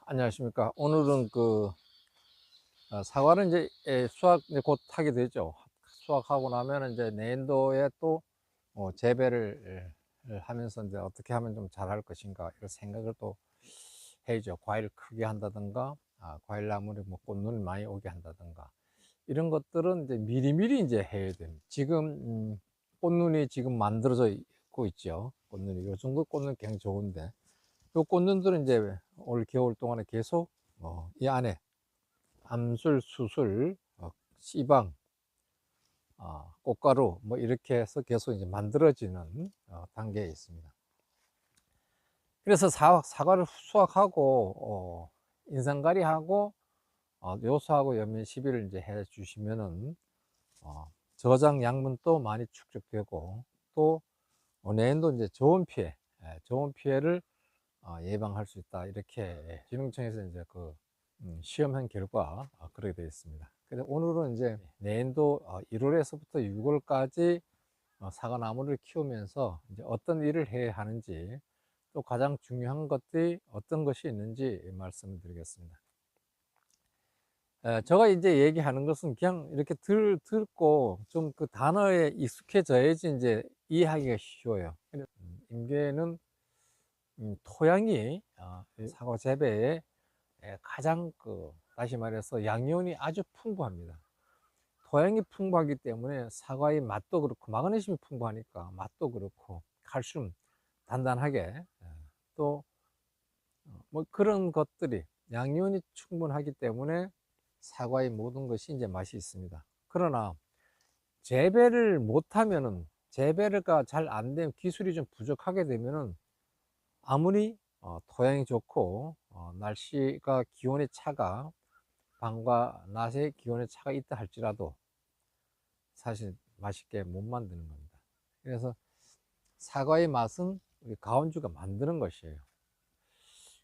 안녕하십니까. 오늘은 사과를 이제 수확 이제 곧 하게 되죠. 수확하고 나면 이제 내년도에 또 재배를 하면서 이제 어떻게 하면 좀 잘할 것인가 이런 생각을 또 해야죠. 과일 크게 한다든가, 과일 나무를 뭐 꽃눈이 많이 오게 한다든가 이런 것들은 이제 미리미리 이제 해야 됩니다. 지금 꽃눈이 지금 만들어져 있고 있죠. 꽃눈이 요 정도 꽃눈 굉장히 좋은데 요 꽃눈들은 이제 올 겨울 동안에 계속 이 안에 암술, 수술, 씨방, 꽃가루 뭐 이렇게 해서 계속 이제 만들어지는 단계에 있습니다. 그래서 사과를 수확하고 인상가리하고 요소하고 연면 시비를 이제 해 주시면은 저장 양분도 많이 축적되고 또 내년도 이제 좋은 피해를 예방할 수 있다. 이렇게 기능청에서 이제 시험한 결과 그렇게 되어 있습니다. 그래서 오늘은 이제 내년도 1월에서부터 6월까지 사과나무를 키우면서 이제 어떤 일을 해야 하는지 또 가장 중요한 것들이 어떤 것이 있는지 말씀을 드리겠습니다. 제가 이제 얘기하는 것은 그냥 이렇게 듣고 좀 그 단어에 익숙해져야지 이제 이해하기가 쉬워요. 임계는 토양이 이 사과 재배에 가장 다시 말해서 양이온이 아주 풍부합니다. 토양이 풍부하기 때문에 사과의 맛도 그렇고 마그네슘이 풍부하니까 맛도 그렇고 칼슘 단단하게 또 뭐 그런 것들이 양이온이 충분하기 때문에 사과의 모든 것이 이제 맛이 있습니다. 그러나 재배를 못하면은 재배가 잘 안 되면 기술이 좀 부족하게 되면은 아무리 토양이 좋고 날씨가 기온의 차가 밤과 낮의 기온의 차가 있다 할지라도 사실 맛있게 못 만드는 겁니다. 그래서 사과의 맛은 우리 가온주가 만드는 것이에요.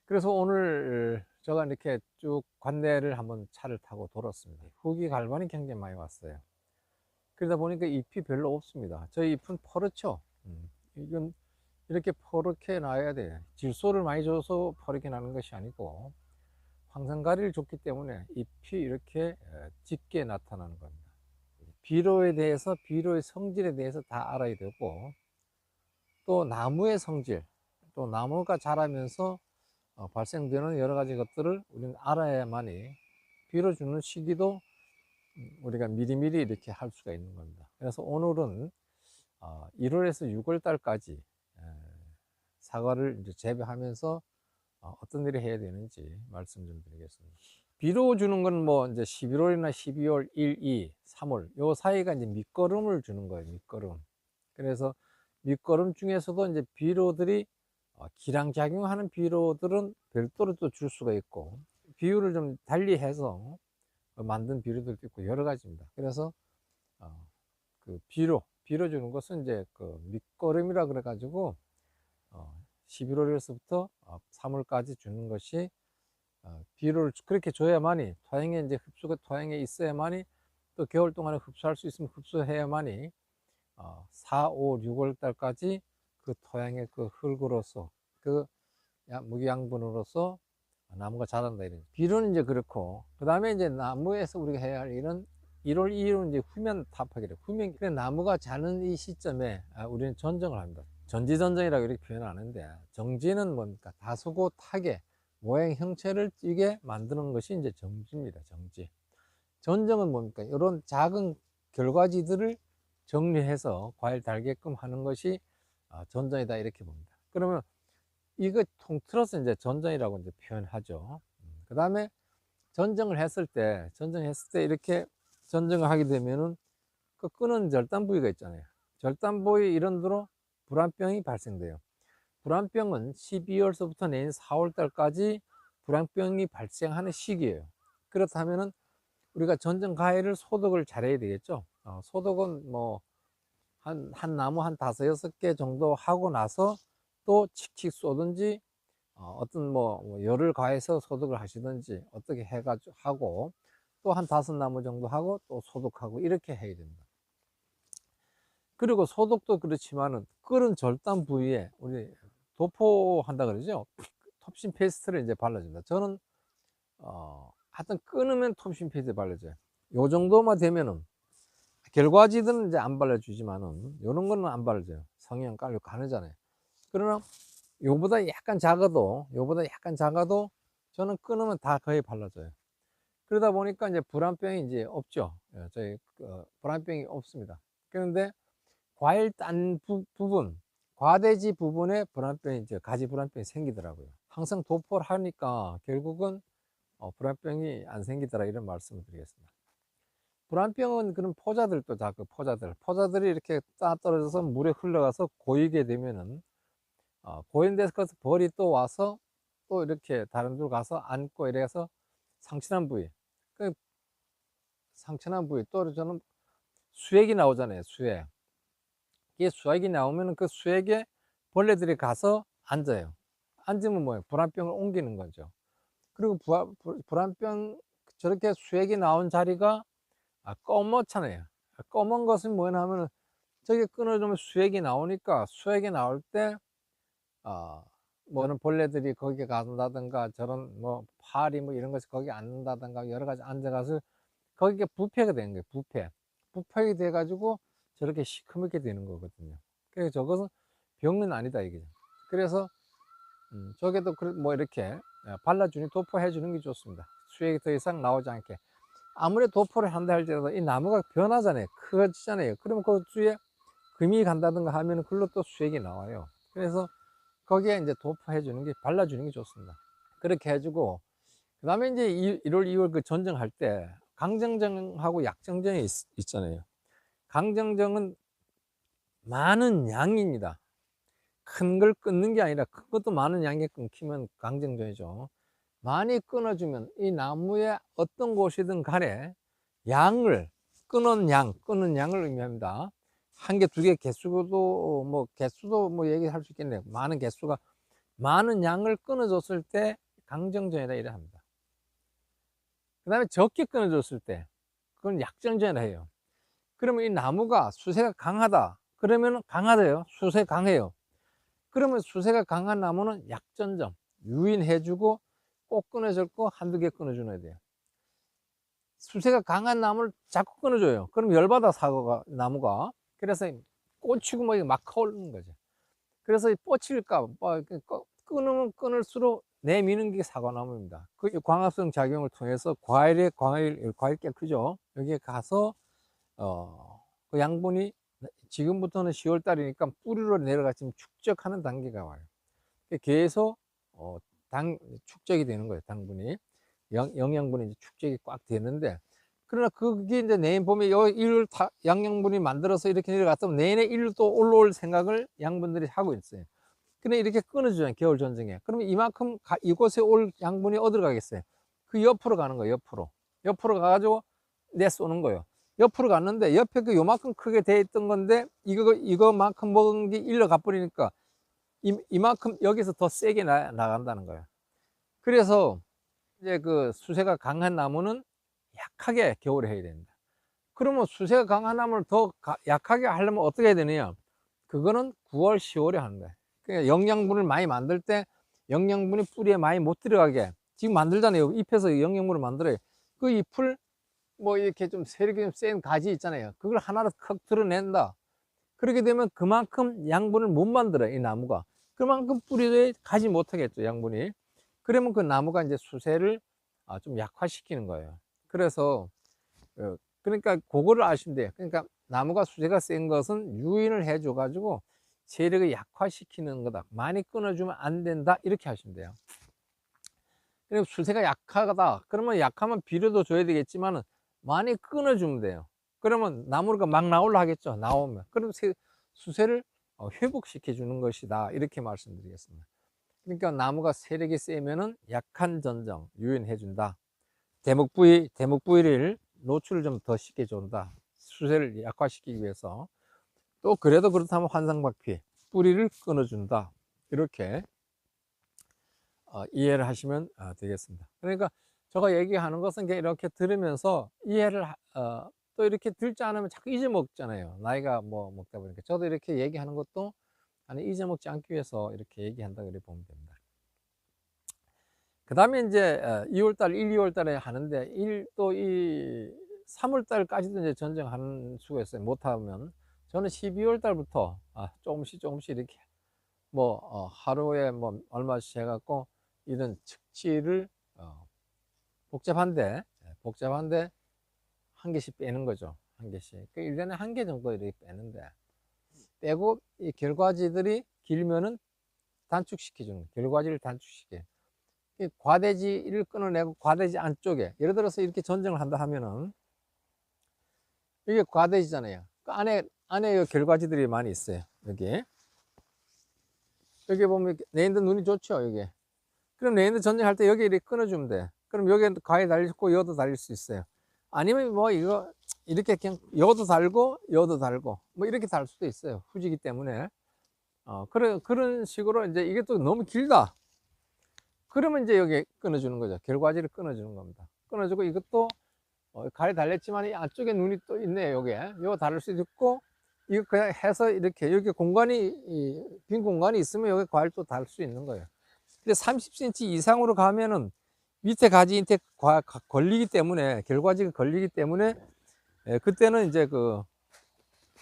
그래서 오늘 제가 이렇게 쭉 관내를 한번 차를 타고 돌았습니다. 후기 갈반이 굉장히 많이 왔어요. 그러다 보니까 잎이 별로 없습니다. 저희 잎은 퍼렇죠. 이건 이렇게 퍼렇게 나야 돼. 질소를 많이 줘서 퍼렇게 나는 것이 아니고 황산가리를 줬기 때문에 잎이 이렇게 짙게 나타나는 겁니다. 비료에 대해서, 비료의 성질에 대해서 다 알아야 되고 또 나무의 성질, 또 나무가 자라면서 발생되는 여러 가지 것들을 우리는 알아야만이 비료 주는 시기도 우리가 미리미리 이렇게 할 수가 있는 겁니다. 그래서 오늘은 1월에서 6월 달까지 사과를 이제 재배하면서 어떤 일을 해야 되는지 말씀 좀 드리겠습니다. 비료 주는 건 뭐 이제 11월이나 12월 1, 2, 3월 요 사이가 이제 밑거름을 주는 거예요. 밑거름. 그래서 밑거름 중에서도 이제 비료들이 기량작용하는 비료들은 별도로 또 줄 수가 있고 비율을 좀 달리해서 만든 비료들도 있고 여러 가지입니다. 그래서 그 비료 주는 것은 이제 그 밑거름이라 그래 가지고 11월에서부터 3월까지 주는 것이 비료를 그렇게 줘야만이 토양에 이제 흡수가 토양에 있어야만이 또 겨울 동안에 흡수할 수 있으면 흡수해야만이 4, 5, 6월 달까지 그 토양의 그 흙으로서 그 무기양분으로서 나무가 자란다 이런. 비료는 이제 그렇고 그 다음에 이제 나무에서 우리가 해야 할 일은 1월 2일은 이제 후면 타파기래. 후면 그래 나무가 자는 이 시점에 우리는 전정을 합니다. 전지전정이라고 이렇게 표현하는데 정지는 뭡니까? 다소고 타게 모양 형체를 띠게 만드는 것이 이제 정지입니다. 정지. 전정은 뭡니까? 이런 작은 결과지들을 정리해서 과일 달게끔 하는 것이 전정이다 이렇게 봅니다. 그러면 이거 통틀어서 이제 전정이라고 이제 표현하죠. 그 다음에 전정했을 때 이렇게 전정을 하게 되면은 그 끄는 절단 부위가 있잖아요. 절단 부위 이런 데로 불안병이 발생돼요. 불안병은 12월서부터 내년 4월 달까지 불안병이 발생하는 시기예요. 그렇다면은 우리가 전정 과일을 소독을 잘해야 되겠죠. 소독은 뭐 한 나무 한 5, 6개 정도 하고 나서 또 칙칙 쏘든지 어떤 뭐 열을 가해서 소독을 하시든지 어떻게 해가지고 하고 또 한 5나무 정도 하고 또 소독하고 이렇게 해야 됩니다. 그리고 소독도 그렇지만은 끓은 절단 부위에 우리 도포한다 그러죠. 톱신 페이스트를 이제 발라줍니다. 저는 하여튼 끊으면 톱신 페이스트 발라줘요. 요 정도만 되면은, 결과지들은 이제 안 발라주지만은 요런 거는 안 발라줘요. 성형 깔고 가느잖아요. 그러나 요보다 약간 작아도 저는 끊으면 다 거의 발라줘요. 그러다 보니까 이제 불안병이 이제 없죠. 예, 저희 불안병이 없습니다. 그런데 과일 딴 부분, 과대지 부분에 불안병이, 이제 가지 불안병이 생기더라고요. 항상 도포를 하니까 결국은 불안병이 안 생기더라, 이런 말씀을 드리겠습니다. 불안병은 그런 포자들도 다, 그 포자들이 이렇게 따 떨어져서 물에 흘러가서 고이게 되면은, 고인 데서 벌이 또 와서 또 이렇게 다른 데로 가서 앉고 이래서 상처난 부위, 그 상처난 부위, 또 저는 수액이 나오잖아요. 수액. 이게 수액이 나오면 그 수액에 벌레들이 가서 앉아요. 앉으면 뭐예요? 불안병을 옮기는 거죠. 그리고 불안병, 저렇게 수액이 나온 자리가 검었잖아요. 검은 것은 뭐냐 하면, 저게 끊어주면 수액이 나오니까, 수액이 나올 때 뭐는 벌레들이 거기에 간다든가, 저런 뭐 파리 뭐 이런 것이 거기 앉는다든가, 여러 가지 앉아가서 거기에 부패가 되는 거예요. 부패가 돼 가지고 저렇게 시커멓게 되는 거거든요. 그래서 저것은 병은 아니다, 이게. 그래서 저게도 뭐 이렇게 발라주니, 도포해 주는 게 좋습니다. 수액이 더 이상 나오지 않게. 아무리 도포를 한다 할지라도 이 나무가 변하잖아요. 커지잖아요. 그러면 그 주위에 금이 간다든가 하면 그걸로 또 수액이 나와요. 그래서 거기에 이제 도포해 주는 게, 발라주는 게 좋습니다. 그렇게 해주고, 그 다음에 이제 1월, 2월 그 전정할 때 강정정하고 약정정이 있잖아요. 강정정은 많은 양입니다. 큰 걸 끊는 게 아니라, 큰 것도 많은 양이 끊기면 강정정이죠. 많이 끊어주면 이 나무의 어떤 곳이든 간에 양을, 끊은 양을 의미합니다. 한 개, 두 개 개수도 뭐 얘기할 수 있겠네요. 많은 양을 끊어줬을 때 강정전이라 이래 합니다. 그 다음에 적게 끊어줬을 때 그건 약정전이라 해요. 그러면 이 나무가 수세가 강하다 그러면 강하대요. 수세 강해요. 그러면 수세가 강한 나무는 약전점, 유인해주고 꼭 끊어줬고 한두 개 끊어주어야 돼요. 수세가 강한 나무를 자꾸 끊어줘요. 그럼 열받아, 나무가. 그래서 꽂히고 막 커오르는 거죠. 그래서 뻗칠까, 끊으면 끊을수록 내미는 게 사과나무입니다. 그 광합성 작용을 통해서 과일깨 크죠? 여기에 가서, 그 양분이 지금부터는 10월 달이니까 뿌리로 내려가 지금 축적하는 단계가 와요. 계속, 축적이 되는 거예요, 당분이. 영양분이 이제 축적이 꽉 되는데, 그러나 그게 이제 내년 봄에 일을 양양분이 만들어서 이렇게 내려갔으면 내년에 일로 또 올라올 생각을 양분들이 하고 있어요. 근데 이렇게 끊어주잖아요, 겨울 전쟁에. 그러면 이만큼 이곳에 올 양분이 어디로 가겠어요? 그 옆으로 가는 거예요. 옆으로 가가지고 내쏘는 거예요. 옆으로 갔는데 옆에 그 요만큼 크게 돼 있던 건데 이거만큼 먹은 게 일로 가버리니까 이만큼 여기서 더 세게 나간다는 거예요. 그래서 이제 그 수세가 강한 나무는 약하게 겨울에 해야 됩니다. 그러면 수세가 강한 나무를 더 약하게 하려면 어떻게 해야 되느냐? 그거는 9월, 10월에 하는 거예요. 그러니까 영양분을 많이 만들 때 영양분이 뿌리에 많이 못 들어가게, 지금 만들잖아요. 잎에서 영양분을 만들어요. 그 잎을 뭐 이렇게 좀 세력이 좀 센 가지 있잖아요. 그걸 하나로 컥 드러낸다. 그렇게 되면 그만큼 양분을 못 만들어요, 이 나무가. 그만큼 뿌리에 가지 못하겠죠, 양분이. 그러면 그 나무가 이제 수세를 좀 약화시키는 거예요. 그래서 그러니까 그거를 아시면 돼요. 그러니까 나무가 수세가 센 것은 유인을 해줘 가지고 세력을 약화시키는 거다. 많이 끊어주면 안 된다, 이렇게 하시면 돼요. 그리고 수세가 약하다 그러면 약하면 비료도 줘야 되겠지만 많이 끊어주면 돼요. 그러면 나무가 막 나올라 하겠죠. 나오면. 그럼 수세를 회복시켜 주는 것이다, 이렇게 말씀드리겠습니다. 그러니까 나무가 세력이 세면은 약한 전정 유인해 준다. 대목 부위를 노출을 좀 더 시켜 준다. 수세를 약화시키기 위해서. 또 그래도 그렇다면 환상박피, 뿌리를 끊어 준다. 이렇게 이해를 하시면 되겠습니다. 그러니까 제가 얘기하는 것은 이렇게 들으면서 이해를 또 이렇게 듣지 않으면 자꾸 잊어먹잖아요. 나이가 뭐 먹다 보니까. 저도 이렇게 얘기하는 것도 잊어먹지 않기 위해서 이렇게 얘기한다, 그래 보면 됩니다. 그 다음에 이제 2월달, 1, 2월달에 하는데, 또 이 3월달까지도 이제 전쟁하는 수가 있어요. 못하면. 저는 12월달부터 조금씩 이렇게 하루에 얼마씩 해갖고 이런 측지를 복잡한데 한 개씩 빼는 거죠. 한 개씩. 1년에 한 개 정도 이렇게 빼는데, 빼고 이 결과지들이 길면은 단축시켜주는 거예요. 결과지를 단축시켜. 과대지를 끊어내고 과대지 안쪽에, 예를 들어서 이렇게 전쟁을 한다 하면은 이게 과대지잖아요. 그 안에 결과지들이 많이 있어요. 여기 보면 내인들 눈이 좋죠. 여기. 그럼 내인들 전쟁할 때 여기 이렇게 끊어주면 돼. 그럼 여기에 과에 달리고 여도 달릴 수 있어요. 아니면 이거 이렇게 그냥 여도 달고 이렇게 달 수도 있어요. 후지기 때문에. 그런 식으로 이제 이게 또 너무 길다. 그러면 이제 여기 끊어주는 거죠. 결과지를 끊어주는 겁니다. 끊어주고 이것도 가에 달렸지만 이 안쪽에 눈이 또 있네요. 요게 요 다를 수도 있고, 이거 그냥 해서 이렇게 여기 빈 공간이 있으면 여기 과를 또 달 수 있는 거예요. 근데 30cm 이상으로 가면은 밑에 가지한테 걸리기 때문에, 결과지가 걸리기 때문에 그때는 이제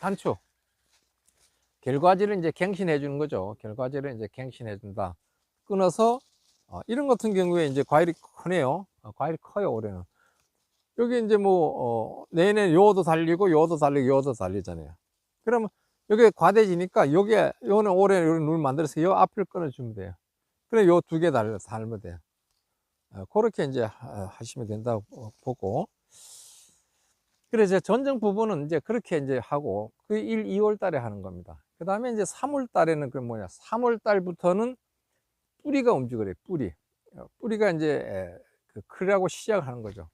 단축, 결과지를 이제 갱신해 주는 거죠. 결과지를 이제 갱신해 준다. 끊어서 이런 같은 경우에 이제 과일이 크네요. 과일이 커요. 올해는 여기 이제 내년에 요도 달리잖아요. 그러면 여기 과대지니까 요는 올해 눈을 만들어서 요 앞을 끊어주면 돼요. 그래 요 두 개 달면 돼요. 그렇게 이제 하시면 된다고 보고, 그래서 전쟁 부분은 이제 그렇게 이제 하고, 1, 2월 달에 하는 겁니다. 그 다음에 이제 3월 달에는 3월 달부터는 뿌리가 움직여요. 뿌리가 이제 크라고 시작하는 거죠.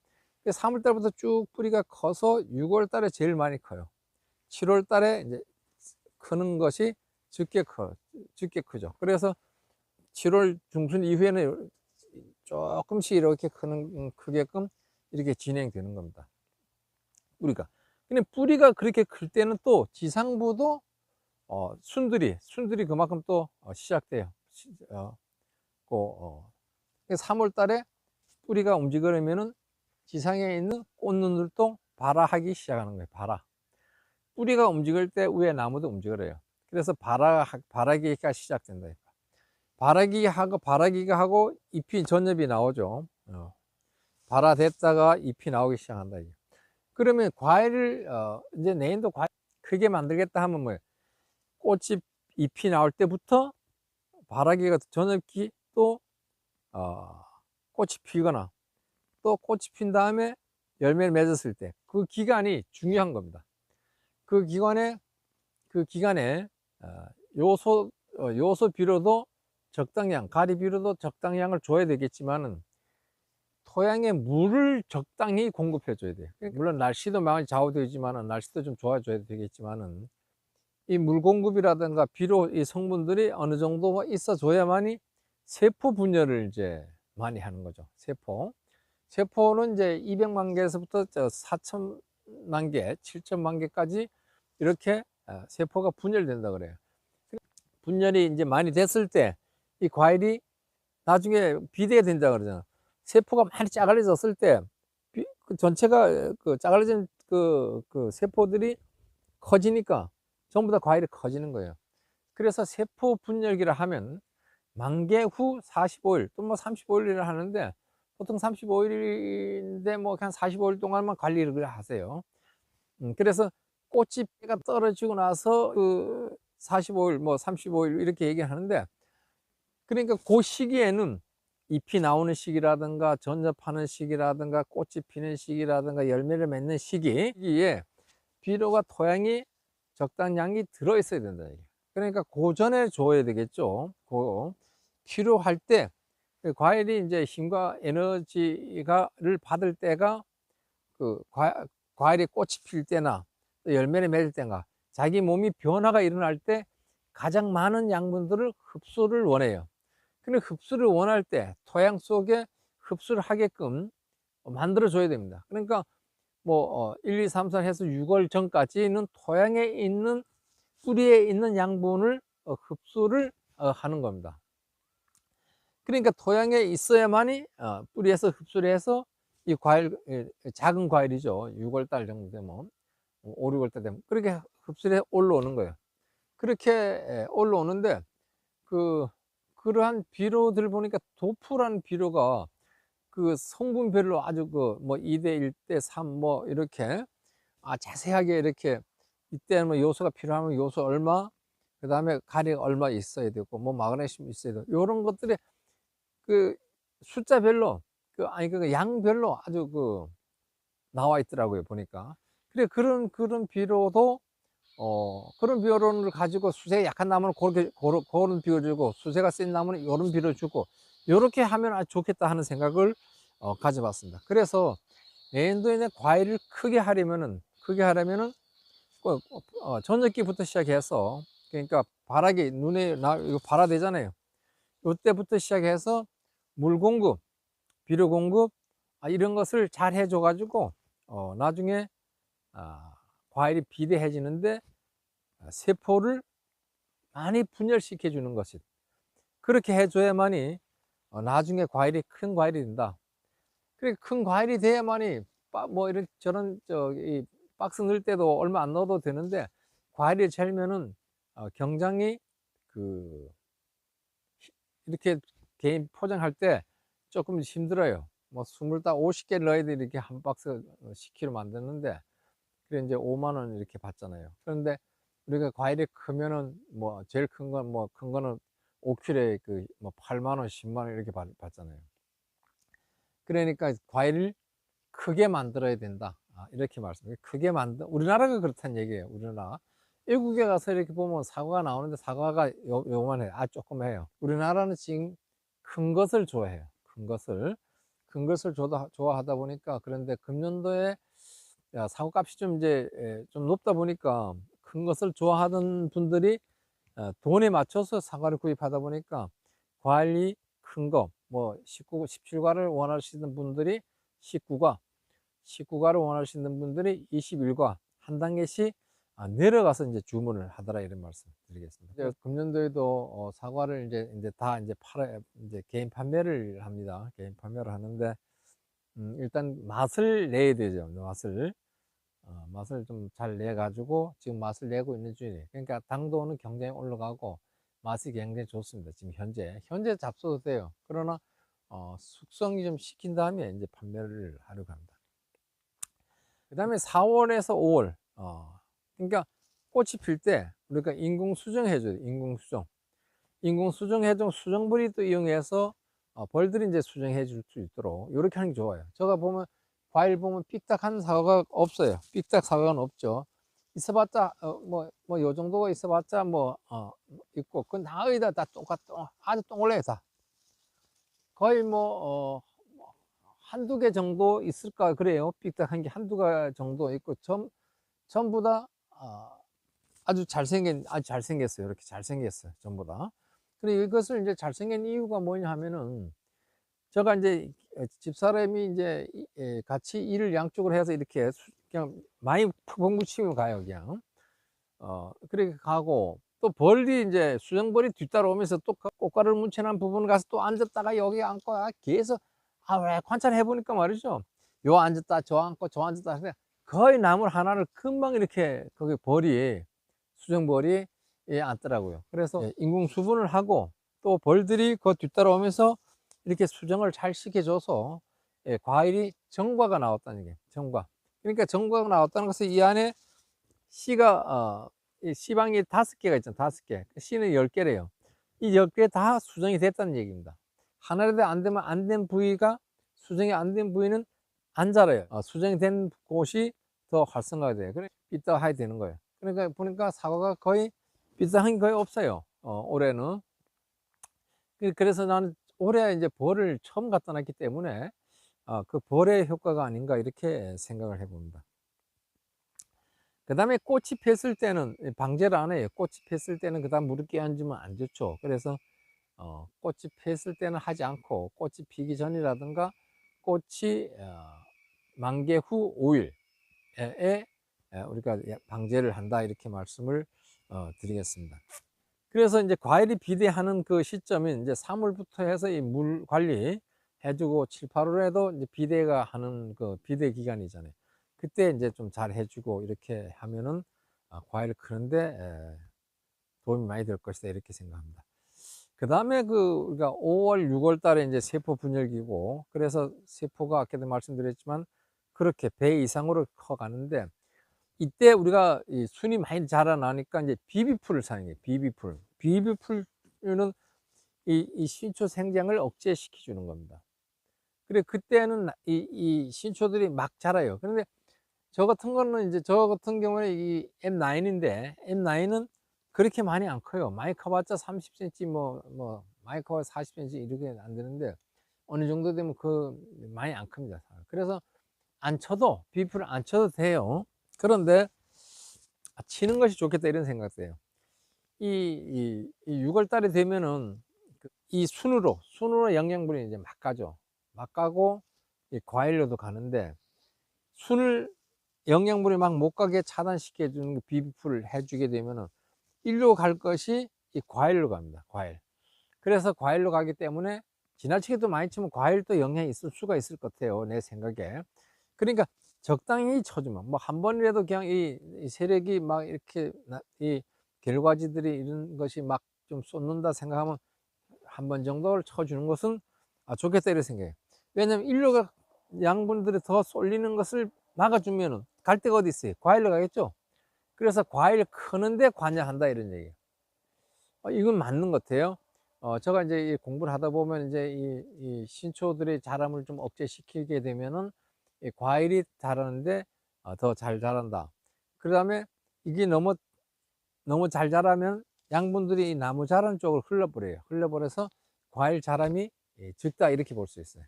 3월 달부터 쭉 뿌리가 커서 6월 달에 제일 많이 커요. 7월 달에 이제 크는 것이 적게 크죠. 그래서 7월 중순 이후에는 조금씩 이렇게 크게끔 이렇게 진행되는 겁니다. 뿌리가. 근데 뿌리가 그렇게 클 때는 또 지상부도 순들이 그만큼 또 시작돼요. 3월 달에 뿌리가 움직이려면은 지상에 있는 꽃눈들도 발아하기 시작하는 거예요. 뿌리가 움직일 때 위에 나무도 움직여요. 그래서 발아기가 시작된다. 발아기가 하고 잎이 전엽이 나오죠. 발아됐다가 잎이 나오기 시작한다. 그러면 과일을 이제 내년도 과일 크게 만들겠다 하면 뭐예요? 꽃이 잎이 나올 때부터 발아기가 전엽기 또 꽃이 피거나 또 꽃이 핀 다음에 열매를 맺었을 때 그 기간이 중요한 겁니다. 그 기간에 요소 비료도 적당량, 가리 비료도 적당량을 줘야 되겠지만은 토양에 물을 적당히 공급해 줘야 돼요. 물론 날씨도 많이 좌우되지만은, 날씨도 좀 좋아져야 되겠지만은, 이 물 공급이라든가 비료 이 성분들이 어느 정도 있어줘야만이 세포 분열을 이제 많이 하는 거죠. 세포는 이제 200만 개에서부터 4천만 개, 7천만 개까지 이렇게 세포가 분열된다 그래요. 분열이 이제 많이 됐을 때 이 과일이 나중에 비대가 된다 그러잖아. 세포가 많이 짜갈려졌을 때 전체가 짜갈려진 세포들이 커지니까 전부 다 과일이 커지는 거예요. 그래서 세포 분열기를 하면 만개 후 45일 또 35일이라 하는데, 보통 35일인데 그냥 45일 동안만 관리를 하세요. 그래서 꽃이 가 떨어지고 나서 45일 35일 이렇게 얘기하는데, 그러니까 그 시기에는 잎이 나오는 시기라든가 전접하는 시기라든가 꽃이 피는 시기라든가 열매를 맺는 시기에 비료가 토양이 적당량이 들어 있어야 된다. 그러니까 그 전에 줘야 되겠죠. 필요할 때 과일이 이제 힘과 에너지를 받을 때가 과일이 꽃이 필 때나 열매를 맺을 때인가, 자기 몸이 변화가 일어날 때 가장 많은 양분들을 흡수를 원해요. 근데 흡수를 원할 때 토양 속에 흡수를 하게끔 만들어 줘야 됩니다. 그러니까 1, 2, 3, 4 해서 6월 전까지는 토양에 있는 뿌리에 있는 양분을 흡수를 하는 겁니다. 그러니까 토양에 있어야만이 뿌리에서 흡수를 해서 이 과일, 작은 과일이죠. 6월 달 정도 되면, 5, 6월 달 되면 그렇게 흡수를 해 올라오는 거예요. 그렇게 올라오는데, 그 그러한 비료들 보니까 도프라는 비료가 그 성분별로 아주 그 뭐 2대 1대 3 뭐 이렇게 자세하게 이렇게, 이때는 뭐 요소가 필요하면 요소 얼마, 그다음에 가리가 얼마 있어야 되고, 뭐 마그네슘 있어야 되고, 요런 것들이 그 숫자별로, 그 양별로 아주 나와 있더라고요, 보니까. 그래, 그런 비료도 그런 비료를 가지고 수세가 약한 나무는 그런 비료 주고, 수세가 센 나무는 요런 비료 주고, 요렇게 하면 아주 좋겠다 하는 생각을 가져봤습니다. 그래서 내년도에는 과일을 크게 하려면은 저녁기부터 시작해서, 그러니까 바라기 눈에 이거 발화되잖아요. 요때부터 시작해서 물 공급, 비료 공급, 이런 것을 잘 해줘 가지고 나중에 과일이 비대해지는데 세포를 많이 분열시켜 주는 것이, 그렇게 해줘야만이 나중에 과일이 큰 과일이 된다. 그래, 큰 과일이 돼야만이 뭐 이런 저런 저이 박스 넣을 때도 얼마 안 넣어도 되는데, 과일이 잘면은 굉장히 그 이렇게 개인 포장할 때 조금 힘들어요. 뭐 50개 넣어야 돼, 이렇게 한 박스 10kg 만드는데, 그래 이제 5만 원 이렇게 받잖아요. 그런데 우리가 과일이 크면은 뭐 제일 큰 거는 5kg에 뭐 8만 원, 10만 원 이렇게 받잖아요. 그러니까 과일을 크게 만들어야 된다, 이렇게 말씀해요. 우리나라가 그렇다는 얘기예요. 우리나라 외국에 가서 이렇게 보면 사과가 나오는데, 사과가 요만해요. 조그매요. 우리나라는 지금 큰 것을 좋아해요. 큰 것을 좋아하다 보니까, 그런데 금년도에 사과 값이 좀 이제 좀 높다 보니까, 큰 것을 좋아하던 분들이 돈에 맞춰서 사과를 구입하다 보니까, 과일이 큰 거, 뭐 17과를 원하시는 분들이 19과, 19과를 원하시는 분들이 21과 한 단계씩 내려가서 이제 주문을 하더라, 이런 말씀 드리겠습니다. 이제 금년도에도 사과를 이제 다 이제 이제 개인 판매를 합니다. 개인 판매를 하는데, 일단 맛을 내야 되죠. 맛을 좀 잘 내 가지고 지금 맛을 내고 있는 중이에요. 그러니까 당도는 굉장히 올라가고 맛이 굉장히 좋습니다. 지금 현재 잡숴도 돼요. 그러나 숙성이 좀 시킨 다음에 이제 판매를 하려고 합니다. 그 다음에 4월에서 5월, 그러니까 꽃이 필 때 우리가 인공 수정해줘요. 인공 수정해준 수정벌이 또 이용해서 벌들이 이제 수정해 줄 수 있도록 이렇게 하는 게 좋아요. 제가 보면 과일 보면 삐딱한 사과가 없어요. 삐딱 사과는 없죠. 있어봤자 요 정도가 있어봤자 있고, 그 나의다 다 아주 동글래요. 다 거의 한두 개 정도 있을까 그래요. 삐딱한 게 한두 개 정도 있고, 전부 다 아주 잘생겼어요. 이렇게 잘생겼어요, 전부 다. 그리고 이것을 이제 잘생긴 이유가 뭐냐 하면은, 제가 이제 집사람이 이제 같이 일을 양쪽으로 해서 이렇게 그냥 많이 푹 묻히고 가요, 그냥. 그렇게 가고, 또 벌이 이제 수정벌이 뒤따라오면서 또 꽃가루를 묻혀놓은 부분 가서 또 앉았다가 여기 앉고, 계속 왜 관찰해 보니까 말이죠. 요 앉았다 저 앉고 저 앉았다 하는데, 거의 나물 하나를 금방 이렇게 거기 수정벌이 앉더라고요. 그래서 인공 수분을 하고, 또 벌들이 그 뒤따라오면서 이렇게 수정을 잘 시켜줘서 과일이 정과가 나왔다는 얘기예요. 정과. 그러니까 정과가 나왔다는 것은 이 안에 씨가 이 씨방이 5개가 있잖아요. 5개. 씨는 10개래요. 이 10개 다 수정이 됐다는 얘기입니다. 하나라도 안 되면, 안 된 부위가, 수정이 안 된 부위는 안 자라요. 수정이 된 곳이 더 활성화가 돼요. 그래 삐딱하게 되는 거예요. 그러니까 보니까 사과가 거의 삐딱한 게 거의 없어요. 올해는. 그래서 나는 올해 이제 벌을 처음 갖다 놨기 때문에 그 벌의 효과가 아닌가, 이렇게 생각을 해봅니다. 그 다음에 꽃이 폈을 때는 방제를 안 해요. 꽃이 폈을 때는 그다음 물을 끼얹으면 안 좋죠. 그래서 꽃이 폈을 때는 하지 않고, 꽃이 피기 전이라든가 꽃이 만개 후 5일에 우리가 방제를 한다, 이렇게 말씀을 드리겠습니다. 그래서 이제 과일이 비대하는 그 시점이 이제 3월부터 해서 이 물 관리 해주고 7, 8월에도 이제 비대가 하는 그 비대 기간이잖아요. 그때 이제 좀 잘 해주고 이렇게 하면은 과일 크는데 도움이 많이 될 것이다 이렇게 생각합니다. 그 다음에 우리가 5월, 6월 달에 이제 세포 분열기고, 그래서 세포가 아까도 말씀드렸지만 그렇게 배 이상으로 커가는데, 이때 우리가 이 순이 많이 자라나니까 이제 비비풀을 사용해요. 비비풀. 비비풀은 이 신초 생장을 억제시켜 주는 겁니다. 그래, 그때는 이 신초들이 막 자라요. 그런데 저 같은 거는 이제 저 같은 경우에 이 M9인데, M9은 그렇게 많이 안 커요. 많이 커봤자 30cm, 많이 커봐야 40cm 이렇게 안 되는데, 어느 정도 되면 많이 안 큽니다. 그래서 안 쳐도, 비비풀을 안 쳐도 돼요. 그런데 치는 것이 좋겠다 이런 생각돼요. 이 6월 달이 되면은 이 순으로 영양분이 이제 막 가죠. 막 가고 이 과일로도 가는데, 순을 영양분이 막 못 가게 차단시켜 주는 비비풀을 해주게 되면은 일로 갈 것이 이 과일로 갑니다. 과일. 그래서 과일로 가기 때문에 지나치게도 많이 치면 과일도 영향이 있을 수가 있을 것 같아요, 내 생각에. 그러니까 적당히 쳐주면, 뭐 한 번이라도 그냥 이 세력이 막 이렇게 이 결과지들이 이런 것이 막 좀 쏟는다 생각하면 한 번 정도를 쳐주는 것은 좋겠다 이렇게 생각해요. 왜냐면 일로가 양분들이 더 쏠리는 것을 막아주면은 갈 데가 어디 있어요? 과일로 가겠죠. 그래서 과일 크는데 관여한다 이런 얘기예요. 이건 맞는 것 같아요. 제가 이제 이 공부를 하다 보면 이제 이 신초들의 자람을 좀 억제시키게 되면은 이 과일이 자라는데 더 잘 자란다. 그 다음에 이게 너무 잘 자라면 양분들이 이 나무 자라는 쪽으로 흘러버려요. 흘러버려서 과일 자람이 적다 이렇게 볼 수 있어요.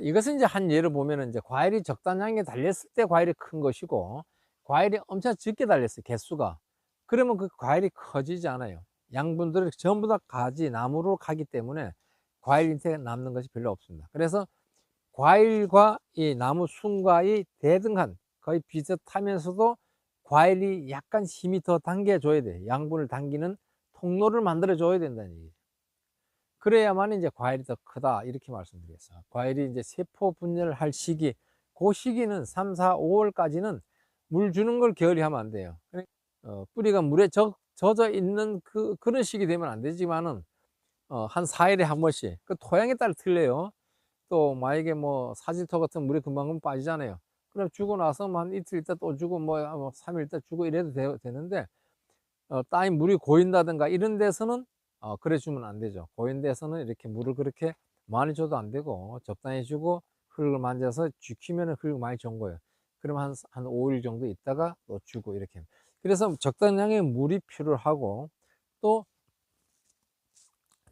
이것은 이제 한 예를 보면은 이제 과일이 적당량에 달렸을 때 과일이 큰 것이고, 과일이 엄청 적게 달렸어요, 개수가. 그러면 그 과일이 커지지 않아요. 양분들이 전부 다 나무로 가기 때문에 과일 인체가 남는 것이 별로 없습니다. 그래서 과일과 이 나무 순과의 대등한, 거의 비슷하면서도 과일이 약간 힘이 더 당겨줘야 돼. 양분을 당기는 통로를 만들어 줘야 된다는 얘기예요. 그래야만 이제 과일이 더 크다 이렇게 말씀드리겠어요. 과일이 이제 세포 분열을 할 시기, 그 시기는 3, 4, 5월까지는 물 주는 걸 게을리 하면 안 돼요. 뿌리가 물에 젖어 있는 그런 시기 되면 안 되지만은 한 4일에 한 번씩, 그 토양에 따라 틀려요. 또 만약에 뭐 사질토 같은 물에 금방 빠지잖아요. 그럼 주고 나서 한 이틀 있다 또 주고, 3일 있다 주고 이래도 되는데, 땅에 물이 고인다든가 이런 데서는 그래 주면 안 되죠. 고인 데서는 이렇게 물을 그렇게 많이 줘도 안 되고, 적당히 주고 흙을 만져서 죽히면 흙을 많이 준 거예요. 그럼 한 5일 정도 있다가 또 주고 이렇게. 그래서 적당량의 물이 필요하고, 또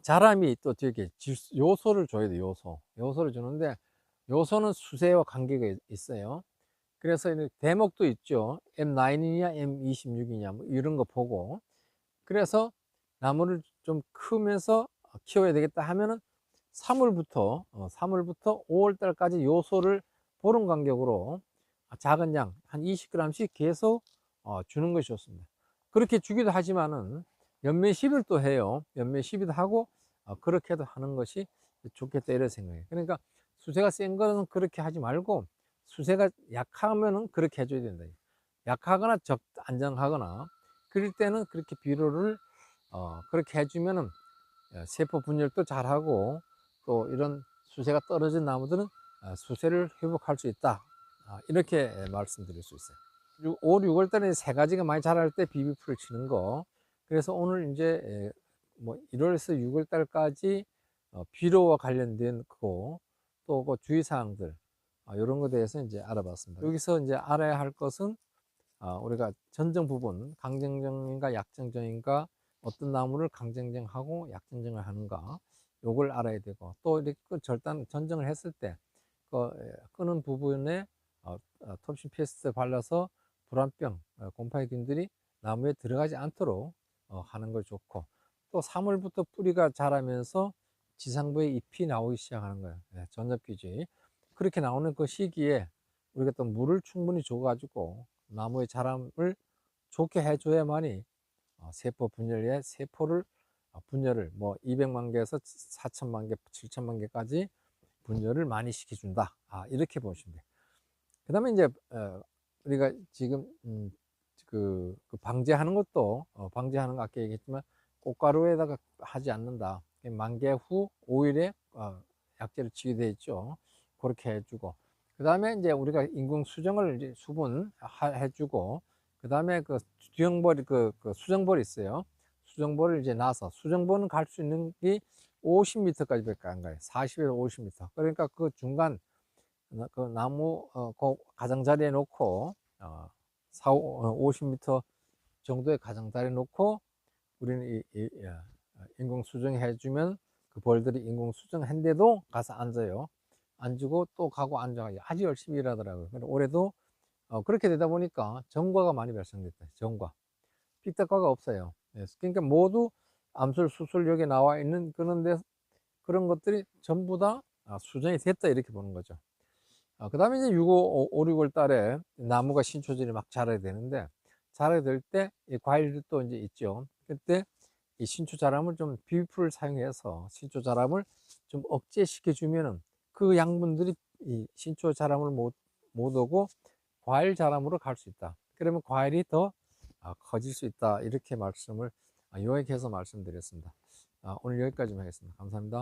자람이 또 되게 요소를 줘야 돼요. 요소를 주는데, 요소는 수세와 관계가 있어요. 그래서 대목도 있죠. M9이냐 M26이냐 뭐 이런 거 보고, 그래서 나무를 좀 크면서 키워야 되겠다 하면은 3월부터 5월 달까지 요소를 보름 간격으로 작은 양 한 20g씩 계속 주는 것이 좋습니다. 그렇게 주기도 하지만은 연매 시비도 해요. 연매 시비도 하고 그렇게도 하는 것이 좋겠다 이런 생각이에요. 그러니까 수세가 센 거는 그렇게 하지 말고, 수세가 약하면은 그렇게 해줘야 된다. 약하거나 안정하거나 그럴 때는 그렇게 비료를 그렇게 해주면은 세포 분열도 잘하고, 또 이런 수세가 떨어진 나무들은 수세를 회복할 수 있다. 이렇게 말씀드릴 수 있어요. 5, 6월 달에 세 가지가 많이 자랄 때 비비풀을 치는 거. 그래서 오늘 이제 뭐 1월에서 6월 달까지 비료와 관련된 거, 또 그 주의사항들, 이런 것에 대해서 이제 알아봤습니다. 여기서 이제 알아야 할 것은 우리가 전정 부분, 강정정인가 약정정인가, 어떤 나무를 강정정하고 약정정을 하는가, 요걸 알아야 되고, 또 이렇게 전정을 했을 때 끄는 부분에 톱신 페스트 발라서 불안병, 곰팡이균들이 나무에 들어가지 않도록 하는 걸 좋고, 또 3월부터 뿌리가 자라면서 지상부에 잎이 나오기 시작하는 거예요. 전엽기지. 그렇게 나오는 그 시기에 우리가 또 물을 충분히 줘가지고 나무의 자람을 좋게 해줘야만이 세포 분열의 세포를 분열을 뭐 200만 개에서 4천만 개, 7천만 개까지 분열을 많이 시켜준다. 이렇게 보시면 돼요. 그 다음에 이제 우리가 지금 그 방제하는 것도 방제하는 거 아까 얘기했지만 꽃가루에다가 하지 않는다. 만개 후 5일에 약재를 치게 되어 있죠. 그렇게 해주고, 그 다음에 이제 우리가 인공 수정을 이제 수분 해주고, 그 다음에 그 수정벌이 그 수정벌이 있어요. 수정벌을 이제 놔서, 수정벌은 갈 수 있는 게 50m까지밖에 안 가요. 40에서 50m. 그러니까 그 중간 그 나무 그 가장자리에 놓고 50m 정도의 가장자리에 놓고 우리는 인공 수정해 주면 그 벌들이 인공 수정한데도 가서 앉아요. 앉고 또 가고 앉아 아주 열심히 일하더라고요. 올해도 그렇게 되다 보니까 정과가 많이 발생됐다. 정과 삐딱과가 없어요. 그러니까 모두 암술 수술력에 나와 있는 그런 것들이 전부 다 수정이 됐다 이렇게 보는 거죠. 그 다음에 이제 5, 6월 달에 나무가 신초질이 막 자라야 되는데, 자라야 될 때 과일도 또 이제 있죠. 그때 이 신초 자람을 좀 비비풀을 사용해서 신초 자람을 좀 억제시켜 주면은 그 양분들이 이 신초 자람을 못 오고 과일 자람으로 갈 수 있다. 그러면 과일이 더 커질 수 있다. 이렇게 말씀을 요약해서 말씀드렸습니다. 오늘 여기까지만 하겠습니다. 감사합니다.